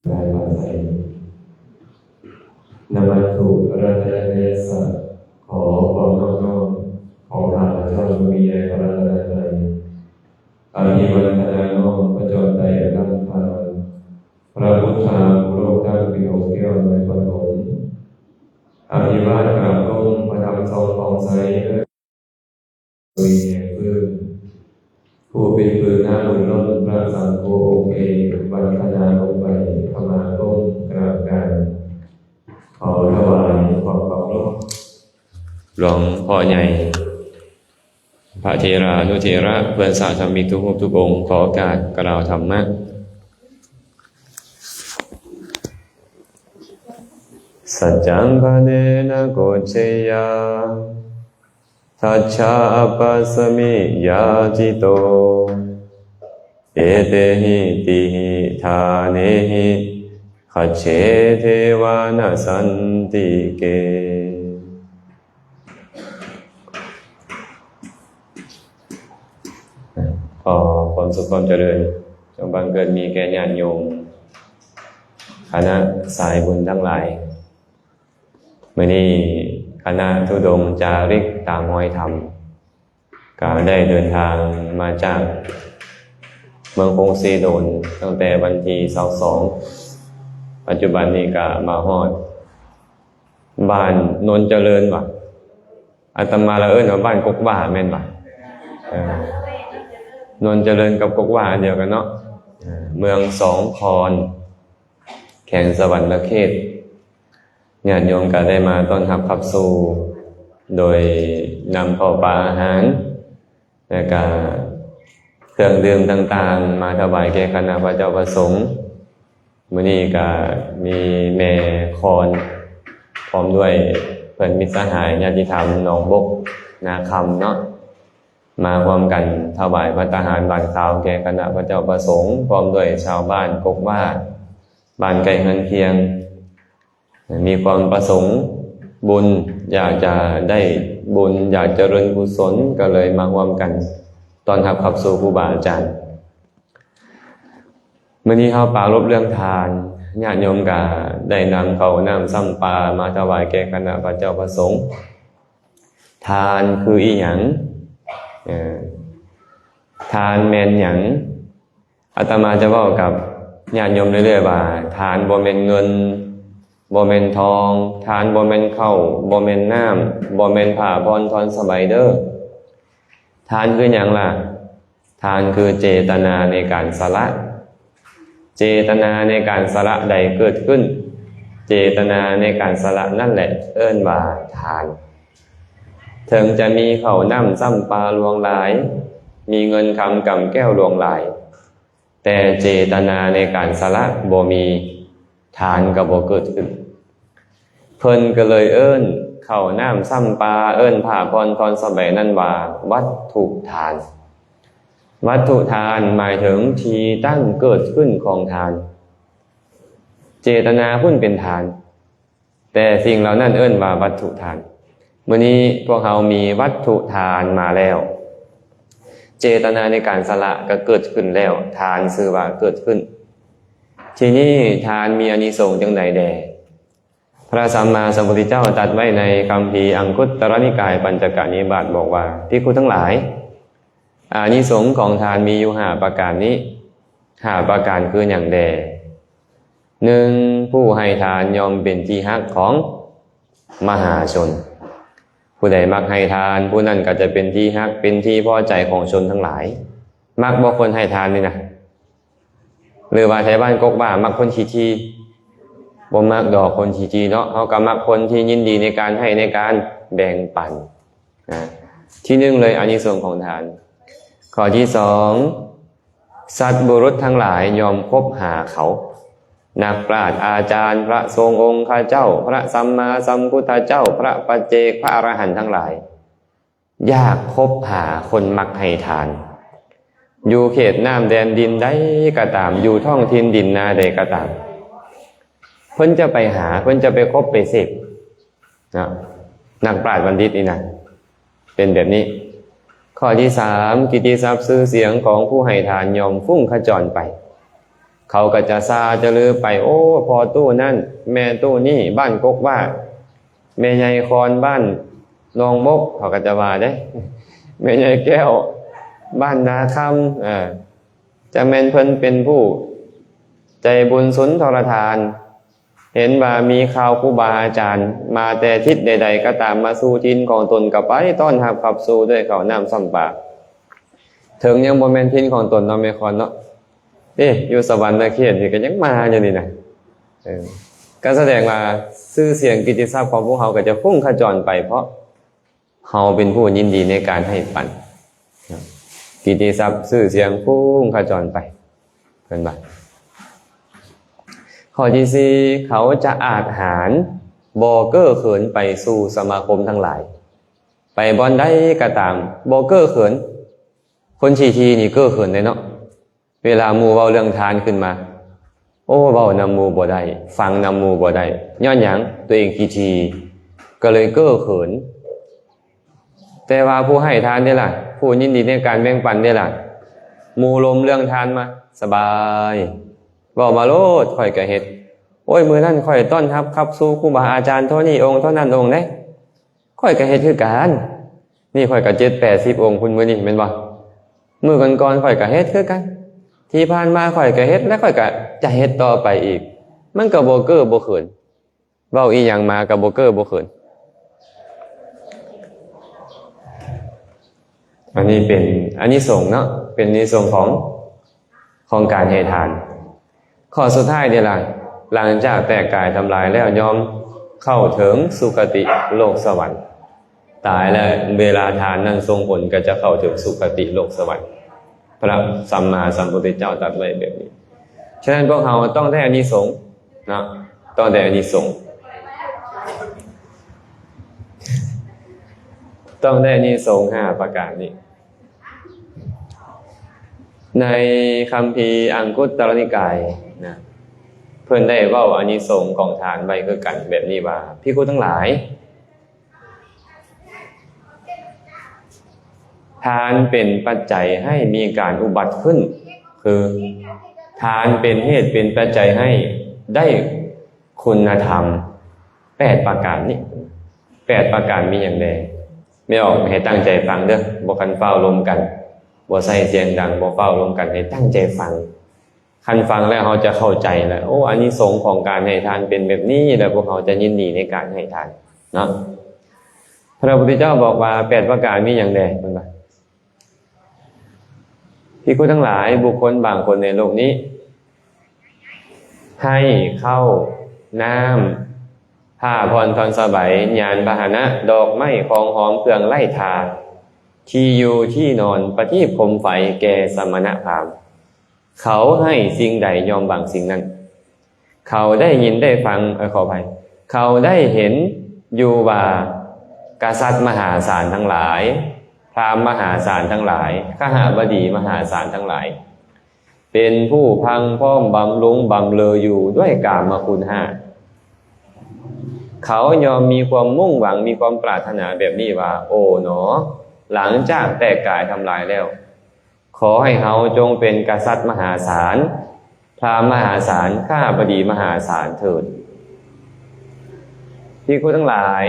กายวาจานามัตถุรัตนเยสะขอความนอบน้อมของพระเจ้ามีแด่พระรัตนตรัยอาภิวาทนาน้อมพระจอมไตรตั้งพาพระพุทธาภูโลกตั้งเป็นองค์แก้วในปฐมอาภิวาทกราบลงพระธรรมทรงทองใสโดยแห่งพื้นผู้เป็นพื้นหน้าลงล้นพระสังโฆองค์เอกบรรพนาลงไปขมาก้มกราบการขอถวายความเคารพหลวงพ่อใหญ่พระเถรานุเถระเพื่อนสาธมิกทุกรูปทุกองค์ขอโอกาสกล่าวธรรมะสัจจังภะเนนะโกเชยาทัชฌาปัสสมิยาจิโตเอเตหิติหิธาเนหิขัจเฉเทวานะสันติเกขอความสุขความเจริญจงบังเกิดมีแก่ญาติโยมคณะสายบุญทั้งหลายมื้อนี้คณะธุดงค์จาริกตามรอยธรรมก็ได้เดินทางมาจากเมืองคงซีโดนตั้งแต่วันที่22ปัจจุบันนี้ก็มาฮอดบ้านนนเจริญว่ะอาตมาละเอิ้นว่าบ้านกกว่าแม่นว่ะนนเจริญกับกกว่าเดียวกันเนาะเมืองสองคอนแข่งสวรรค์เขตญาติโยมก็ได้มาต้อนรับขับสู่โดยนำข้าวปลาอาหารและก็เครื่องดื่มต่างๆมาถวายแก่คณะพระเจ้าประสงค์มื้อนี้ก็มีแม่คอนพร้อมด้วยเพื่อนมิตรสหายญาติธรรมหนองบกนาคำเนาะมาพร้อมกันถวายภัตตาหารบานขาวแก่คณะพระเจ้าประสงค์พร้อมด้วยชาวบ้านกกว่าบ้านไก่เฮือนเพียงมีความประสงค์บุญอยากจะได้บุญอยากเจริญกุศลก็เลยมาร่วมกันตอนรับขับสู่ครูบาอาจารย์มื้อนี้เฮาปรารภเรื่องทานญาติโยมก็ได้นำข้าวน้ำซ้ำปลามาถวายแก่คณะพระเจ้าประสงค์ทานคืออีหยังทานแม่นหยังอาตมาจะเว้ากับญาติโยมเรื่อยๆว่าทานบ่แม่นเงินบ่แม่นทองทานบ่แม่นข้าวบ่แม่นน้ำบ่แม่นผ้าผ่อนทอนสบายเด้อทานคือหยังล่ะทานคือเจตนาในการสละเจตนาในการสละใดเกิดขึ้นเจตนาในการสละนั่นแหละเอิ้นว่าทานถึงจะมีข้าวน้ำซ้ำปลาลวงหลายมีเงินคำกำแก้วลวงหลายแต่เจตนาในการสละบ่มีทานก็บ่เกิดขึ้นเพิ่นก็เลยเอิ้นข้าวน้ำซ้ำปลาเอิ้นผ้าผ่อนทอนสบายนั่นว่าวัตถุทานวัตถุทานหมายถึงที่ตั้งเกิดขึ้นของทานเจตนาพุ่นเป็นทานแต่สิ่งเหล่านั้นเอิ้นว่าวัตถุทานมื้อนี้พวกเรามีวัตถุทานมาแล้วเจตนาในการสละก็เกิดขึ้นแล้วทานชื่อว่าเกิดขึ้นทีนี้ทานมีอานิสงส์จังใดแดพระสัมมาสัมพุทธเจ้าตรัสไว้ในคัมภีร์อังคุตรนิกายปัญจกนิบาตบอกว่าภิกขุทั้งหลายอานิสงส์ของทานมีอยู่5ประการนี้5ประการคือหยังแด1ผู้ให้ทานย่อมเป็นที่รักของมหาชนผู้ใดมักให้ทานผู้นั้นก็จะเป็นที่รักเป็นที่พอใจของชนทั้งหลายมักบ่คนให้ทานนี่นะหรือว่าแถวบ้านกกบ้ามักคนขี้บ่มักดอกคนขี้เนาะเฮาก็มักคนที่ยินดีในการให้ในการแบ่งปันที่1เลยอานิสงส์ของทานข้อที่2สัตว์บุรุษทั้งหลายยอมคบหาเขานักปราชญ์อาจารย์พระทรงองค์ข้าเจ้าพระสัมมาสัมพุทธเจ้าพระปัจเจกพระอรหันต์ทั้งหลายอยากคบหาคนมักให้ทานอยู่เขตน้ำแดนดินใดก็ตามอยู่ท้องถิ่นดินนาใดก็ตามเพิ่นจะไปหาเพิ่นจะไปคบไปเสพนะนักปราชญ์บัณฑิตนี่นะเป็นแบบนี้ข้อที่3กิตติศัพท์ชื่อเสียงของผู้ให้ทานยอมฟุ้งขจรไป เขาก็จะซาจะลือไปโอ้พอตู้นั่นแม่ตู้นี่บ้านกกว่าแม่ใหญ่คอนบ้านนองบกเขาก็จะว่าได้แม่ใหญ่แก้วบ้านนาคำจะแม่นเพิ่นเป็นผู้ใจบุญสุนทรทานเห็นว่ามีข่าวครูบาอาจารย์มาแต่ทิศใดๆก็ตามมาสู่ทินของตนกับไปต้อนรับขับสู่ด้วยข้าวน้ำซ้ำปากถึงยังบ่แม่นทินของตนเนาะแม่คอนเนาะอยู่สวรรค์นะเขียนนี่ก็ยังมาอยู่นี่นะก็แสดงว่าชื่อเสียงกิตติศัพท์ของพวกเขาก็จะพุ่งขจรไปเพราะเขาเป็นผู้ยินดีในการให้ปันกิตติศัพท์ชื่อเสียงพุ่งขจรไปเพิ่นว่าข้อที่สี่เขาจะอาจหารบ่เก้อเขินไปสู่สมาคมทั้งหลายไปบ่อนใดก็ตามบ่เก้อเขินคนชี้ทีนี่เก้อเขินเลยเนาะเวลาหมู่เว้าเรื่องทานขึ้นมาโอ้เว้านำหมู่บ่ได้ฟังนำหมู่บ่ได้ย้อนหยังตัวเองขี้ทีก็เลยเก้อเขินแต่ว่าผู้ให้ทานนี่ล่ะผู้ยินดีในการแบ่งปันนี่ล่ะหมู่ลมเรื่องทานมาสบายเว้ามาโลดข่อยก็เฮ็ดโอ้ยมื้อนั้นข่อยต้อนรับขับสู่ครูบาอาจารย์เท่านี้องค์เท่านั้นองค์เด้ข่อยก็เฮ็ดคือกันนี่ข่อยก็7-80องค์คุณมื้อนี้แม่นบ่มื้อก่อนๆข่อยก็เฮ็ดคือกันที่ผ่านมาข่อยก็เฮ็ดและข่อยก็จะเฮ็ดต่อไปอีกมันก็บ่เก้อบ่เขินเว้าอีหยังมาก็บ่เก้อบ่เขินอันนี้เป็นอานิสงส์เนาะเป็นอานิสงส์ของการให้ทานข้อสุดท้ายเดี๋ยวหลังจากแตกกายทำลายแล้วยอมเข้าถึงสุคติโลกสวรรค์ตายแล้วเวลาทานนั้นทรงผลก็จะเข้าถึงสุคติโลกสวรรค์พระสัมมาสัมพุทธเจ้าตรัสไว้แบบนี้ฉะนั้นพวกเราต้องได้อานิสงส์นะต้องได้อานิสงส์ต้องได้อานิสงส์5ประการนี้ในคัมภีร์อังคุตตรนิกายนะเพิ่นได้เว้าอานิสงส์ของทานไว้คือกันแบบนี้ว่าภิกษุทั้งหลายทานเป็นปัจจัยให้มีการอุบัติขึ้นคือทานเป็นเหตุเป็นปัจจัยให้ได้คุณธรรม8ประการนี้8ประการมีอย่างใดไม่ออกให้ตั้งใจฟังเด้อบ่คันเฝ้าลมกันบ่ใส่เสียงดังบ่เฝ้าลมกันให้ตั้งใจฟังคันฟังแล้วเราจะเข้าใจแล้วโอ้อานิสงส์ของการให้ทานเป็นแบบนี้แล้วพวกเราจะยินดีในการให้ทานเนาะพระพุทธเจ้าบอกว่า8ประการมีอย่างใดเพิ่นว่าภิกษุทั้งหลายบุคคลบางคนในโลกนี้ให้เข้าน้ำผ้าพรทรสบายยานพาหนะดอกไม้ของหอมเครื่องไล่ทาที่อยู่ที่นอนประทีปโคมไฟแก่สมณพราหมณ์เขาให้สิ่งใดยอมบางสิ่งนั้นเขาได้ยินได้ฟังขออภัยเขาได้เห็นอยู่ว่ากษัตริย์มหาศาลทั้งหลายพราหมณ์มหาศาลทั้งหลายขหบดีมหาศาลทั้งหลายเป็นผู้พังพร้อมบำรุงบำเรออยู่ด้วยกามคุณ5เขายอมมีความมุ่งหวังมีความปรารถนาแบบนี้ว่าโอ้หนอหลังจากแตกกายทำลายแล้วขอให้เขาจงเป็นกษัตริย์มหาศาลพราหมณ์มหาศาลข้าบดีมหาศาลเถิดภิกษุทั้งหลาย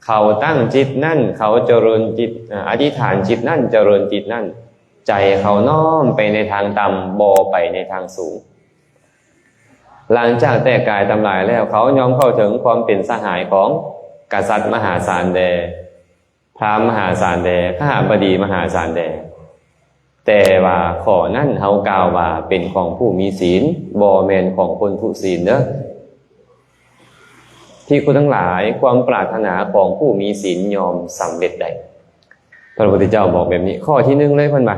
เขาตั้งจิตนั่นเขาเจริญจิตอธิษฐานจิตนั่นเจริญจิตนั่นใจเขาน้อมไปในทางต่ำบ่ไปในทางสูงหลังจากแตกกายทำลายแล้วเขายอมเข้าถึงความเป็นสหายของกษัตริย์มหาศาลแดพราหมณ์มหาศาลแดข้าบดีมหาศาลแดแต่ว่าข้อนั้นเฮากล่าวว่าเป็นของผู้มีศีลบ่แม่นของคนทุศีลเด้อที่คุณทั้งหลายความปรารถนาของผู้มีศีลยอมสำเร็จได้พระพุทธเจ้าบอกแบบนี้ข้อที่1เลยเพิ่นว่า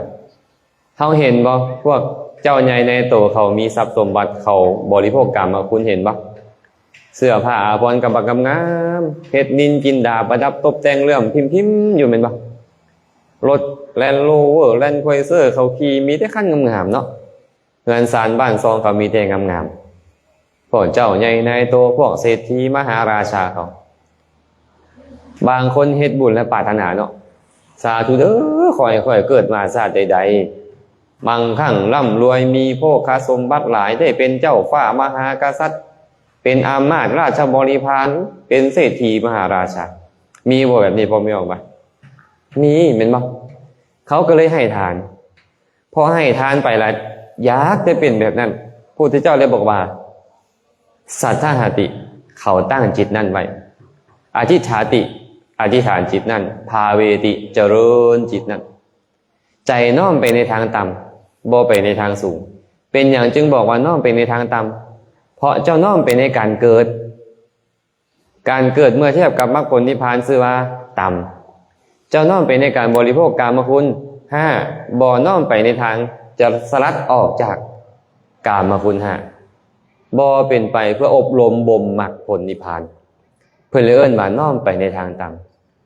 เฮาเห็นบ่พวกเจ้าใหญ่ในโตเขามีทรัพย์สมบัติเขาบริโภคกรรมคุณเห็นบ่เสื้อผ้าอาภรณ์กำบักกำงามเพชรนินจินดาประดับตกแต่งเรื่องพิมพ์อยู่แม่นบ่รถแลนด์โรเวอร์แลนด์ไคเซอร์เขาขี่มีแต่คันงามๆเนาะเงินศาลบ้านซองเขามีแต่งามๆพวกเจ้าใหญ่ในโตพวกเศรษฐีมหาราชาเขาบางคนเฮ็ดบุญและปรารถนาเนาะสาธุเด้อขอให้เกิดมาชาติใด มั่งคั่งร่ำรวยมีโภคสมบัติหลายได้เป็นเจ้าฟ้ามหากษัตริย์เป็นอามาตย์ราชบริพารเป็นเศรษฐีมหาราชามีบ่แบบนี้พอไม่ออกปะมีเป็นบ่เขาก็เลยให้ทานพอให้ทานไปละอยากจะเป็นแบบนั้นพระพุทธเจ้าเลยบอกว่าสัทธหติเขาตั้งจิตนั่นไว้อธิษฐาติอธิษฐานจิตนั่นภาเวติเจริญจิตนั่นใจน้อมไปในทางต่ำบ่ไปในทางสูงเป็นอย่างจึงบอกว่าน้อมไปในทางต่ำเพราะเจ้าน้อมไปในการเกิดเมื่อเทียบกับมรรคผลนิพพานชื่อว่าต่ำเจ้าน้อมไปในการบริโภคกามคุณ5บ่น้อมไปในทางจะสลัดออกจากกามคุณ5บ่เป็นไปเพื่ออบรมบ่มมรรคผลนิพพานเพื่อเลยเอิ้นว่าน้อมไปในทางต่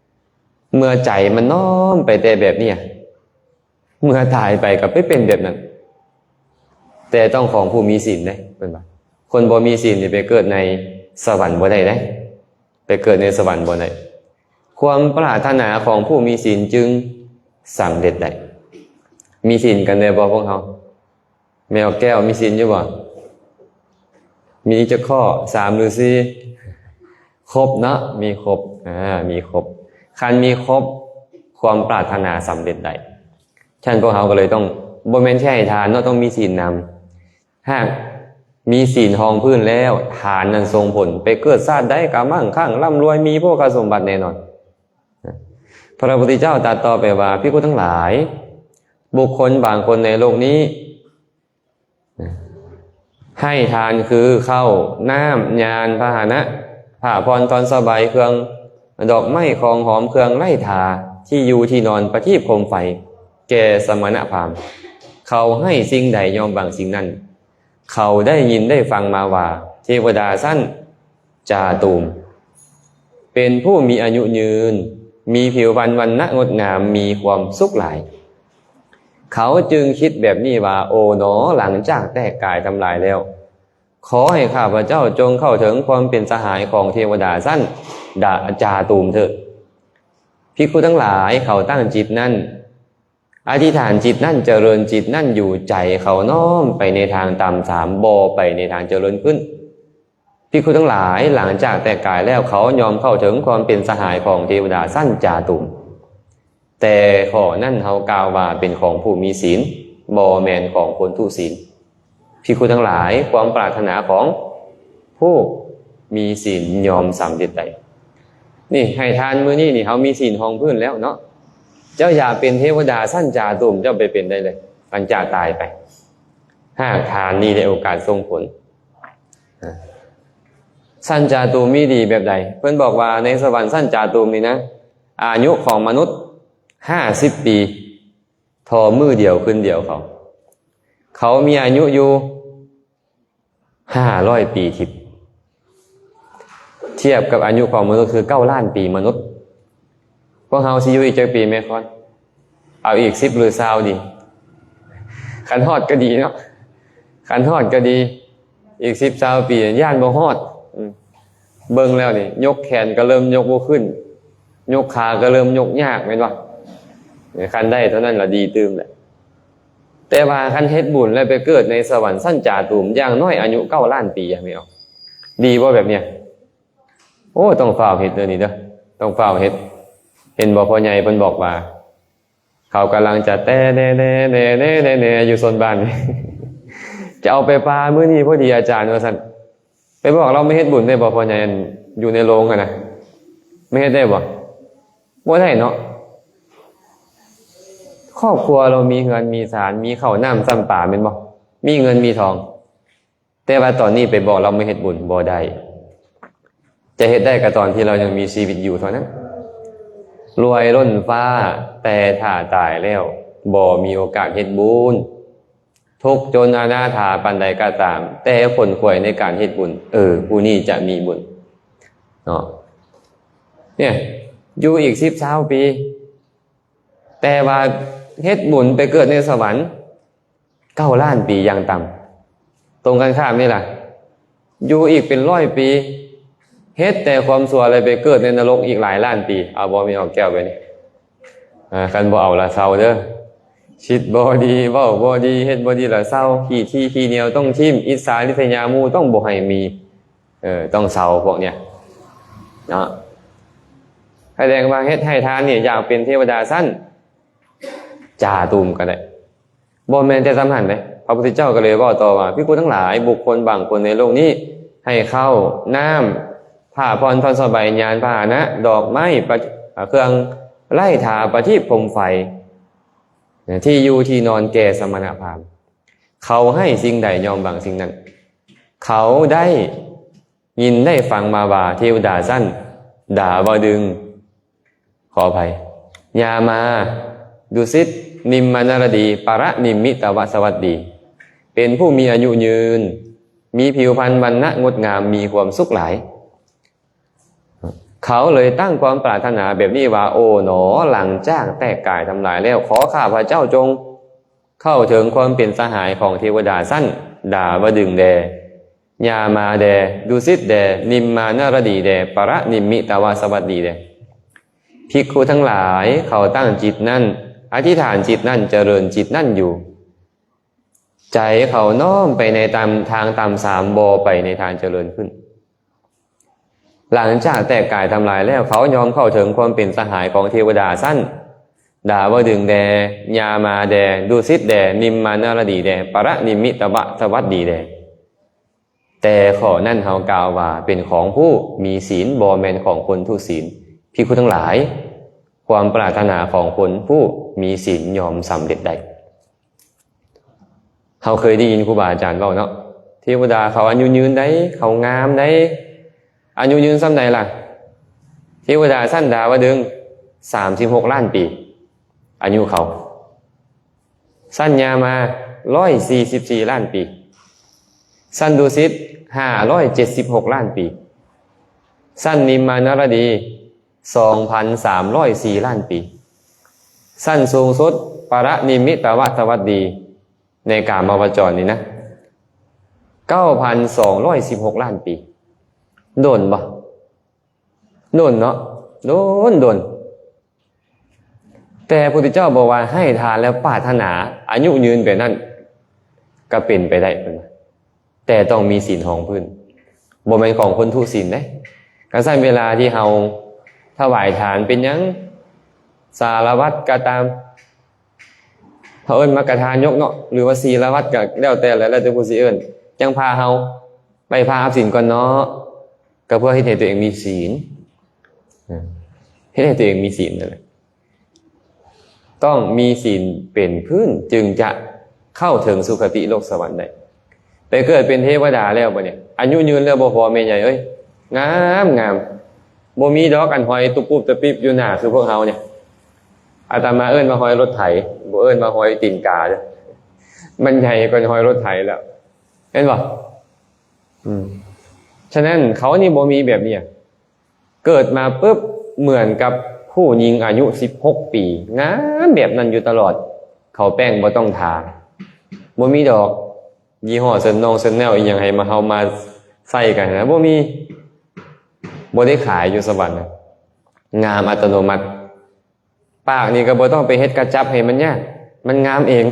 ำเมื่อใจมันน้อมไปแต่แบบนี้เมื่อตายไปก็ไม่เป็นแบบนั้นแต่ต้องของผู้มีศีลได้เป็นบ่คนบ่มีศีลนี่ไปเกิดในสวรรค์บ่ได้เด้ไปเกิดในสวรรค์บ่ได้ความปรารถนาของผู้มีศีลจึงสำเร็จได้มีศีลกันได้บ่พวกเขาแมวแก้วมีศีลอยู่บ่มีจะข้อ3หรือ4ครบเนาะมีครบมีครบคันมีครบความปรารถนาสำเร็จได้ฉันพวกเขาก็เลยต้องบ่แม่นแค่ให้ทานเนาะต้องมีศีลนำหากมีศีลทองพื้นแล้วทานนั้นทรงผลไปเกิดชาติใดก็มั่งคั่งร่ำรวยมีโภคสมบัติแน่นอนพระพุทธเจ้าตรัสต่อไปว่าภิกษุทั้งหลายบุคคลบางคนในโลกนี้ให้ทานคือข้าวน้ำยานพาหนะผ้าพรตอนสบายเครื่องดอกไม้ของหอมเครื่องไล่ทาที่อยู่ที่นอนประทีปโคมไฟแก่สมณพราหมณ์เขาให้สิ่งใดยอมบางสิ่งนั้นเขาได้ยินได้ฟังมาว่าเทวดาสั้นจาตูมเป็นผู้มีอายุยืนมีผิวพรรณวรรณะงดงามมีความสุขหลายเขาจึงคิดแบบนี้ว่าโอ๋หนอหลังจากแตกกายทำลายแล้วขอให้ข้าพเจ้าจงเข้าถึงความเป็นสหายของเทวดาสั้นจาตูมเถิดภิกษุทั้งหลายเขาตั้งจิตนั่นอธิษฐานจิตนั่นเจริญจิตนั่นอยู่ใจเขาน้อมไปในทางต่ำ3บ่ไปในทางเจริญขึ้นภิกษุทั้งหลายหลังจากแต่กายแล้วเขายอมเข้าถึงความเป็นสหายของเทวดาสั้นจาตุมแต่ข้อนั่นเขากล่าวว่าเป็นของผู้มีศีลบ่แม่นของคนทุศีลภิกษุทั้งหลายความปรารถนาของผู้มีศีลยอมสำเร็จได้นี่ให้ทานมื้อนี้นี่เขามีศีลทองพื้นแล้วเนาะเจ้าอย่าเป็นเทวดาสั้นจาตุมเจ้าไปเป็นได้เลยปัญจาตายไปหากทานนี่ได้โอกาสทรงผลสั้นจาตุมมีดีแบบใดเพื่อนบอกว่าในสวรรค์สั้นจาตุมนี่นะอายุของมนุษย์50 ปีทอมือเดียวขึ้นเดียวเขามีอายุอยู่500 ปีทิพย์เทียบกับอายุของมนุษย์คือ9 ล้านปีมนุษย์พวกเฮาสิอยู่อีกจักปีแม่คอนเอาอีก10หรือ20ดีคันฮอดก็ดีเนาะคันฮอดก็ดีอีก10 20ปีย่านบ่ฮอดเบิ่งแล้วนี่ยกแขนก็เริ่มยกบ่ขึ้นยกขาก็เริ่มยกยากแม่นบ่คันได้เท่านั้นล่ะดีตื่มแหละแต่ว่าคันเฮ็ดบุญแล้วไปเกิดในสวรรค์สั้นจาตุมอย่างน้อยอายุ9 ล้านปีไม่เอาดีบ่แบบเนี้ยโอ้ต้องฝ่าวเฮ็ดเด้อนี่เด้อต้องฝ่าวเฮ็ดเห็นบ่พ่อใหญ่เพิ่นบอกว่าเขากำลังจะแต่แน่อยู่โซนบ้าน จะเอาไปปลามื้อนี้พอดีอาจารย์ว่าซั่นไปบอกเราไม่เฮ็ดบุญได้บ่พ่อใหญ่อยู่ในโรงนะไม่เฮ็ดได้บ่ได้เนาะครอบครัวเรามีเงินมีศาลมีข้าวน้ำซ้ำป่าแม่นบ่มีเงินมีทองแต่ว่าตอนนี้ไปบอกเราไม่เฮ็ดบุญบ่ได้จะเฮ็ดได้ก็ตอนที่เรายังมีชีวิตอยู่เท่านั้นรวยล้นฟ้าแต่ถ้าตายแล้วบ่มีโอกาสเฮ็ดบุญทุกจนอนาถาปานใดก็ตามแต่คนขวยในการเฮ็ดบุญผู้นี้จะมีบุญเนาะเนี่ยอยู่อีก10-20 ปีแต่ว่าเฮ็ดบุญไปเกิดในสวรรค์9 ล้านปีอย่างต่ำตรงกันข้ามนี่ล่ะอยู่อีกเป็น100 ปีเฮ็ดแต่ความชั่วอะไรไปเกิดในนรกอีกหลายล้านปีเอาบ่มีเอาแก้วไปนี่คันบ่เอาละเซาเด้อ ชิดบ่ดีเว้าบ่ดีเฮ็ดบ่ดีแล้วเศร้าขี้ที่ขี้เหนียวต้องทิ่มอิจฉาริษยาหมู่ต้องบ่ให้มีต้องเศร้าพวกเนี้ยเนาะแสดงว่าเฮ็ดให้ทานเนี่ยอยากเป็นเทวดาสั้นจ่าตูมก็ได้บ่แม่นแต่สำคัญเลยพระพุทธเจ้าก็เลยเว้าต่อว่าภิกษุทั้งหลายบุคคลบางคนในโลกนี้ให้ข้าวน้ำผ้าพรท่อนสบายยานพาหนะ ดอกไม้เครื่องไล่ถาประทีปพรมไฟที่อยู่ที่นอนแก่สมณพราหมณ์เขาให้สิ่งใดยอมบางสิ่งนั้นเขาได้ยินได้ฟังมาว่าเทวดาสั้นด่าบ่ดึงขออภัยยามาดุสิตนิมมานารดีปรนิมมิตวสวัสดีเป็นผู้มีอายุยืนมีผิวพรรณวรรณะงดงามมีความสุขหลายเขาเลยตั้งความปรารถนาแบบนี้ว่าโอ๋หนอหลังจากแตกกายทำลายแล้วขอข้าพระเจ้าจงเข้าถึงความเป็นสหายของเทวดาสั้นด่าบ่ดึงแดยามาแดดุสิตแดนิมมานารดีแดปรนิมมิตวสวัสดีแดภิกขุทั้งหลายเขาตั้งจิตนั่นอธิษฐานจิตนั่นเจริญจิตนั่นอยู่ใจเขาน้อมไปในทางตามสามบไปในทางเจริญขึ้นหลังจากแตกกายทำลายแล้วเขายอมเข้าถึงความเป็นสหายของเทวดาสั้นด่าว่าดึงแดยามาแดดุสิตแดนิมมานารดีแดปรนิมมิตวสวัสดีแดแต่ข้อนั่นเขากล่าวว่าเป็นของผู้มีศีลบ่แม่นของคนทุศีลภิกขุทั้งหลายความปรารถนาของคนผู้มีศีลยอมสำเร็จได้เขาเคยได้ยินครูบาอาจารย์บอกเนาะเทวดาเขาอายุยืนได้เขางามได้อายุยืนซ้ำใดล่ะเทวดาสั้นดาวดึง36 ล้านปีอายุเขาสั้นยามา144 ล้านปีสั้นดุสิต576 ล้านปีสั้นนิมมานารดี2,304 ล้านปีสั้นสูงสุดปรนิมมิตวสวัสดีในกามวจรนี่นะ 9,216 ล้านปีโดนบ่โดนเนาะโดนแต่พระพุทธเจ้าบอกว่าให้ทานแล้วปรารถนาอายุยืนแบบนั้นก็เป็นไปได้แต่ต้องมีศีลของพื้นบ่แม่นของคนทุศีลเด้ก็ใช้เวลาที่เฮาถวายทานเป็นหยังสารวัตรก็ตามเขาเอิ้นมากฐานยกเนาะหรือว่าศีลวัตรก็แล้วแต่แล้วแต่ผู้สิเอิ้นจังพาเฮาไปพาอาศีลก่อนเนาะก็เพื่อให้ตัวเองมีศีลให้ตัวเองมีศีลนั่นแหละต้องมีศีลเป็นพื้นจึงจะเข้าถึงสุคติโลกสวรรค์ได้แต่เกิดเป็นเทวดาแล้วบ่เนี่ยอายุยืนแล้วบ่พอแม่ใหญ่เอ้ยงามบ่มีดอกอันหอยตุปุบตะปิบอยู่หน้าคือพวกเฮาเนี่ยอาตมาเอิ้นมาหอยรถไถบ่เอิ้นมาหอยตีนกาเด้อมันใหญ่กว่าหอยรถไถแล้วเห็นบ่ฉะนั้นเขานี่บ่มีแบบนี้เกิดมาปุ๊บเหมือนกับผู้หญิงอายุ16 ปีงามแบบนั้นอยู่ตลอดเขาแป้งบ่ต้องทาบ่มีดอกยี่ห้อเซินนองเซินแนลอีหยังให้มาเฮามาใส่กันนะบ่มีบ่ได้ขายอยู่สวรรค์งามอัตโนมัติปากนี่ก็บ่ต้องไปเฮ็ดกระจับให้มันยากมันงามเอง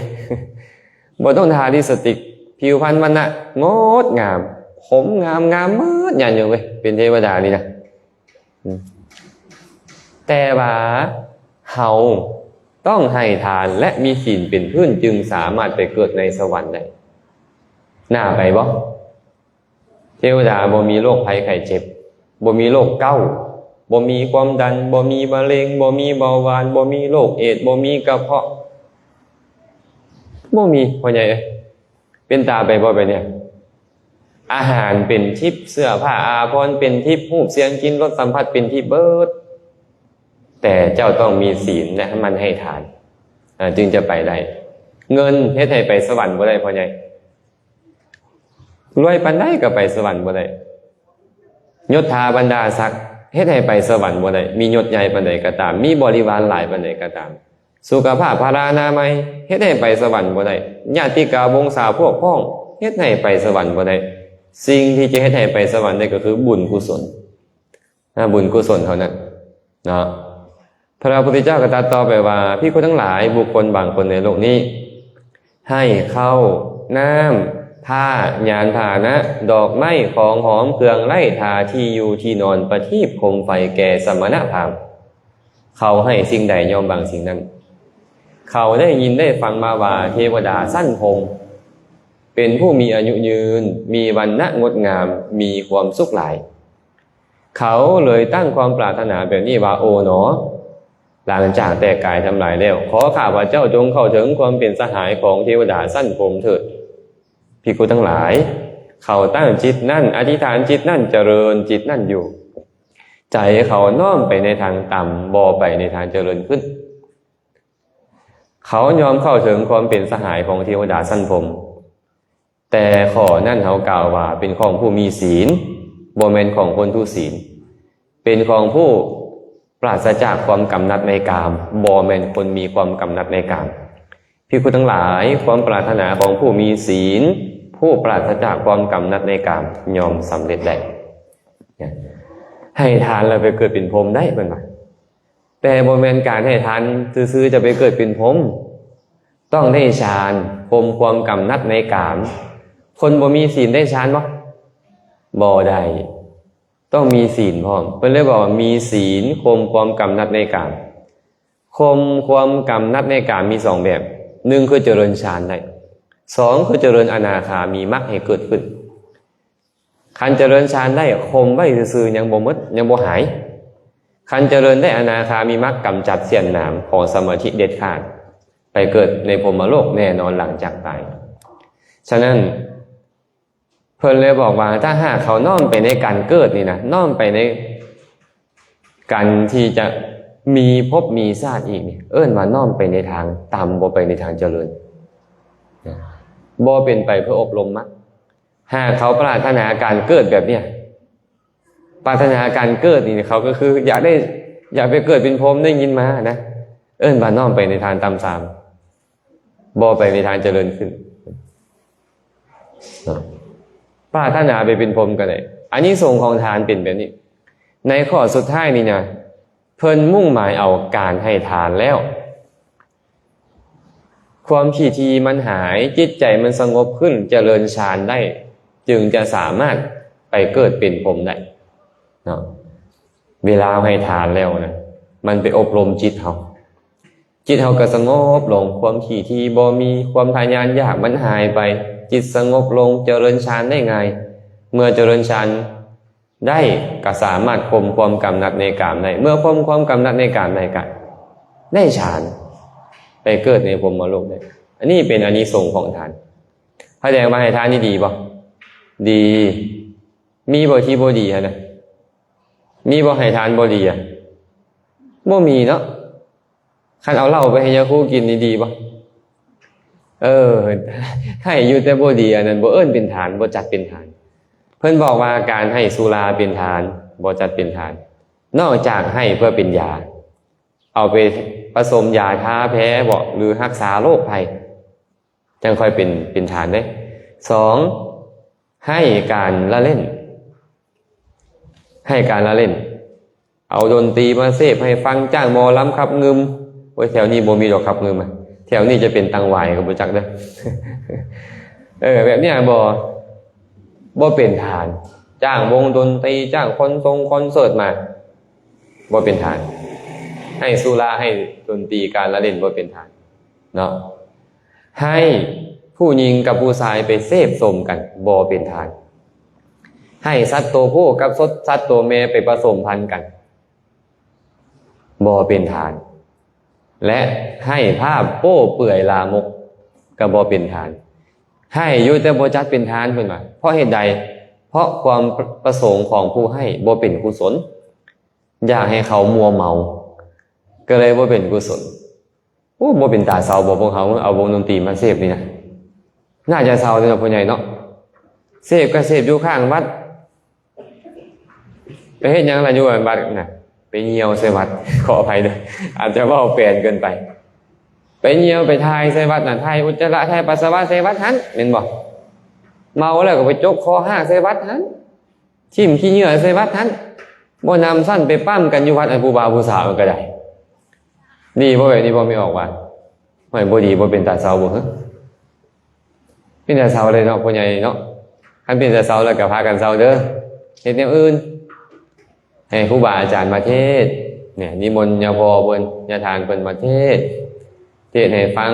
บ่ต้องทาลิปสติกผิวพรรณวรรณะงดงามผมงามหมดอย่างอยู่เว้ยเป็นเทวดานี่นะแต่ว่าเฮาต้องให้ทานและมีศีลเป็นพื้นจึงสามารถไปเกิดในสวรรค์ได้น่าไปบ่เทวดาบ่มีโรคภัยไข้เจ็บบ่มีโรคเก้าบ่มีความดันบ่มีมะเร็งบ่มีเบาหวานบ่มีโรคเอดส์บ่มีกระเพาะบ่มีพ่อใหญ่เอ้ยเป็นตาไปบ่ไปเนี่ยอาหารเป็นทิพย์เสื้อผ้าอาภรณ์เป็นทิพย์รูปเสียงกลิ่นรสสัมผัสเป็นทิพย์เบิดแต่เจ้าต้องมีศีลและมันให้ทานจึงจะไปได้เงินเฮ็ดให้ไปสวรรค์บ่ได้พ่อใหญ่รวยปานใดก็ไปสวรรค์บ่ได้ยศถาบรรดาศักดิ์เฮ็ดให้ไปสวรรค์บ่ได้มียศใหญ่ปานใดก็ตามมีบริวารหลายปานใดก็ตามสุขภาพพลานามัยเฮ็ดให้ไปสวรรค์บ่ได้ญาติกาวงศาพวกพ้องเฮ็ดให้ไปสวรรค์บ่ได้สิ่งที่จะเฮ็ดให้ไปสวรรค์ได้ก็คือบุญกุศลบุญกุศลเท่านั้นเนาะ พระพุทธเจ้าก็ตรัสต่อไปว่าภิกษุทั้งหลายบุคคลบางคนในโลกนี้ให้ข้าวน้ำผ้ายานพาหนะดอกไม้ของหอมเครื่องไล่ทาที่อยู่ที่นอนประทีปโคมไฟแก่สมณพราหมณ์เขาให้สิ่งใดยอมบางสิ่งนั้นเขาได้ยินได้ฟังมาว่าเทวดาสั้นพงเป็นผู้มีอายุยืนมีวรรณะงดงามมีความสุขหลายเขาเลยตั้งความปรารถนาแบบนี้ว่าโอ๋หนอหลังจากแต่กายทำลายแล้วขอข้าพเจ้าจงเข้าถึงความเป็นสหายของเทวดาสั้นพงเถิดภิกษุทั้งหลายเขาตั้งจิตนั่นอธิษฐานจิตนั่นเจริญจิตนั่นอยู่ใจเขาน้อมไปในทางต่ำบ่ไปในทางเจริญขึ้นเขายอมเข้าถึงความเป็นสหายของเทวดาสั้นพงแต่ข้อนั่นเขากล่าวว่าเป็นของผู้มีศีลบ่แม่นของคนทุศีลเป็นของผู้ปราศจากความกำหนัดในกามบ่แม่นคนมีความกำหนัดในกามภิกษุทั้งหลายความปรารถนาของผู้มีศีลผู้ปราศจากความกำหนัดในกามยอมสำเร็จได้ให้ทานแล้วไปเกิดเป็นพรหมได้เป็นไหมแต่บ่แม่นการให้ทานซื่อๆจะไปเกิดเป็นพรหมต้องได้ฌานข่มความกำหนัดในกามคนบ่มีศีลได้ฌานบ่ได้ต้องมีศีลพร้อมเพิ่นเลยบอกว่ามีศีลข่มความกำหนัดในกามข่มความกำหนัดในกามมี2แบบ1คือเจริญฌานได้2คือเจริญอนาคามีมรรคให้เกิดขึ้นคันเจริญฌานได้ข่มไว้ซื่อๆยังบ่หมดยังบ่หายคันเจริญได้อนาคามีมรรคกำจัดเสี้ยนหนามของสมาธิเด็ดขาดไปเกิดในพรหมโลกแน่นอนหลังจากตายฉะนั้นเพิ่นเลยบอกว่าถ้าหากเขาน้อมไปในการเกิดนี่นะน้อมไปในการที่จะมีภพมีชาติอีกนี่ว่าน้อมไปในทางต่ำบ่ไปในทางเจริญบ่เป็นไปเพื่ออบรมมรรคหากเขาปรารถนาการเกิดแบบเนี้ยปรารถนาการเกิดนี่เขาก็คืออยากไปเกิดเป็นพรหมได้ยินมานะว่าน้อมไปในทางต่ำทรามบ่ไปในทางเจริญขึ้นปรารถนาไปเป็นพรหมก็ได้อันนี้ทรงของทานเป็นแบบนี้ในข้อสุดท้ายนี่นะเพิ่นมุ่งหมายเอาการให้ทานแล้วความขี้ทีมันหายจิตใจมันสงบขึ้นเจริญฌานได้จึงจะสามารถไปเกิดเป็นพรหมได้เนาะเวลาให้ทานแล้วนะมันไปอบรมจิตเฮาก็สงบลงความขี้ทีบ่มีความทะยานอยากมันหายไปจิตสงบลงเจริญฌานได้ง่ายเมื่อเจริญฌานได้ก็สามารถข่มความกำหนัดในกามได้เมื่อข่มความกำหนัดในกามได้ก็ได้ฌานไปเกิดในพรหมโลกได้อันนี้เป็นอานิสงส์ของทานเข้าใจว่าให้ทานนี่ดีป่ะดีมีบ่ที่บ่ดีนะมีบ่ให้ทานบ่ดีบ่มีเนาะคันเอาเหล้าไปให้ยาคูกินนี่ดีป่ะให้อยู่แต่บ่ดีอันนั้นบ่เป็นทานบ่จัดเป็นทานเพิ่นบอกว่าการให้สุราเป็นทานบ่จัดเป็นทานนอกจากให้เพื่อเป็นยาเอาไปผสมยาทาแพ้บ่หรือรักษาโรคภัยจังค่อยเป็นทานได้2ให้การละเล่นเอาดนตรีมาเสพให้ฟังจ้างหมอลำขับงึมโอ้ยแถวนี้บ่มีดอกขับงึมแถวนี้จะเป็นตังหวายก็บ่จักเด้อแบบเนี้ยบ่เป็นทานจ้างวงดนตรีจ้างคอนเสิร์ตมาบ่เป็นทานให้สุราให้ดนตรีการละเล่นบ่เป็นทานเนาะให้ผู้หญิงกับผู้ชายไปเสพสมกันบ่เป็นทานให้สัตว์ตัวผู้กับสัตว์ตัวแม่ไปผสมพันธุ์กันบ่เป็นทานและให้ภาพโป้เปื่อยลามกก็บ่เป็นทานให้อยู่แต่บ่จัดเป็นทานเพิ่นว่าเพราะเหตุใดเพราะความประสงค์ของผู้ให้บ่เป็นกุศลอยากให้เขามัวเมาก็เลยบ่เป็นกุศลบ่เป็นตาเศร้าบ่พวกเขาเอาวงดนตรีมาเสพนี่นะน่าจะเศร้าเลยพ่อใหญ่เนาะเสพก็เสพอยู่ข้างวัดไปเฮ็ดหยังล่ะอยู่วัดน่ะไปเหี่ยวใส่วัดขออภัยด้วยอาจจะเว้าแปลนเกินไปไปเหี่ยวไปทายใส่วัดน่ะทายอุจจาระทายปัสสาวะใส่วัดหันแม่นบ่เมาแล้วก็ไปจกคอห้างใส่วัดหันทิ่มขี้เหงื่อใส่วัดหันบ่นำสั้นไปปั้มกันอยู่วัดอันผู้บ่าวผู้สาวก็ได้ ดีบ่แบบนี้บ่ไม่ออกว่าไม่บ่ดีบ่เป็นตาเศร้าบ่ฮะเป็นตาเศร้าเลยเนาะพ่อใหญ่เนาะคันเป็นตาเศร้าแล้วก็พากันเศร้าเด้อเฮ็ดแนวอื่นให้ครูบาอาจารย์มาเทศน์เนี่ยนิมนต์ญาพ่อเพิ่นญาทานเพิ่นมาเทศน์ให้ฟัง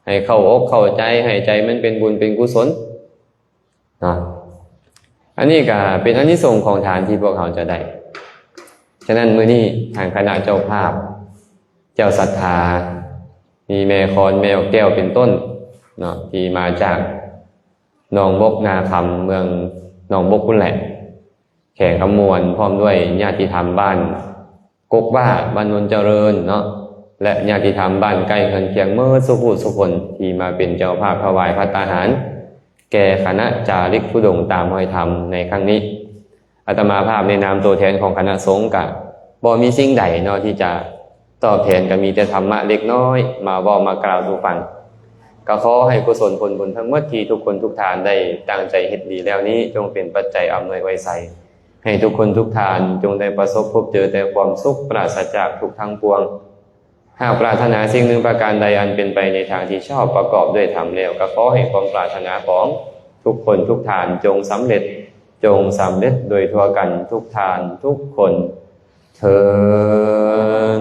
ให้เข้าอกเข้าใจให้ใจมันเป็นบุญเป็นกุศลเนาะอันนี้ก็เป็นอานิสงส์ของทานที่พวกเขาจะได้ฉะนั้นมื้อนี้ทางคณะเจ้าภาพเจ้าศรัทธามีแม่คอนแม่แก้วเป็นต้นเนาะที่มาจากหนองบกนาคำเมืองหนองบกพุ่นแหละแข่งขมวนพร้อมด้วยญาติธรรมบ้านกกบ้าบ้านนนเจริญเนาะและญาติธรรมบ้านใกล้เคียงเมื่อสุขุสุคนที่มาเป็นเจ้าภาพถวายภัตตาหารแก่คณะจาริกธุดงค์ตามห้อยธรรมในครั้งนี้อาตมาภาพในนามตัวแทนของคณะสงฆ์ก็บ่มีสิ่งใดเนาะที่จะตอบแทนก็มีแต่ธรรมะเล็กน้อยมาบอกมากล่าวสู่ฟังก็ขอให้กุศลผลบุญทั้งหมดที่ทุกคนทุกท่านได้ตั้งใจเฮ็ดดีแล้วนี้จงเป็นปัจจัยอำนวยไว้ใส่ให้ทุกคนทุกท่านจงได้ประสบพบเจอแต่ความสุขปราศจากทุกข์ทั้งปวงหากปรารถนาสิ่งหนึ่งประการใดอันเป็นไปในทางที่ชอบประกอบด้วยธรรมแล้วก็ขอให้ความปรารถนาของทุกคนทุกท่านจงสำเร็จโดยทั่วกันทุกท่านทุกคนเทอญ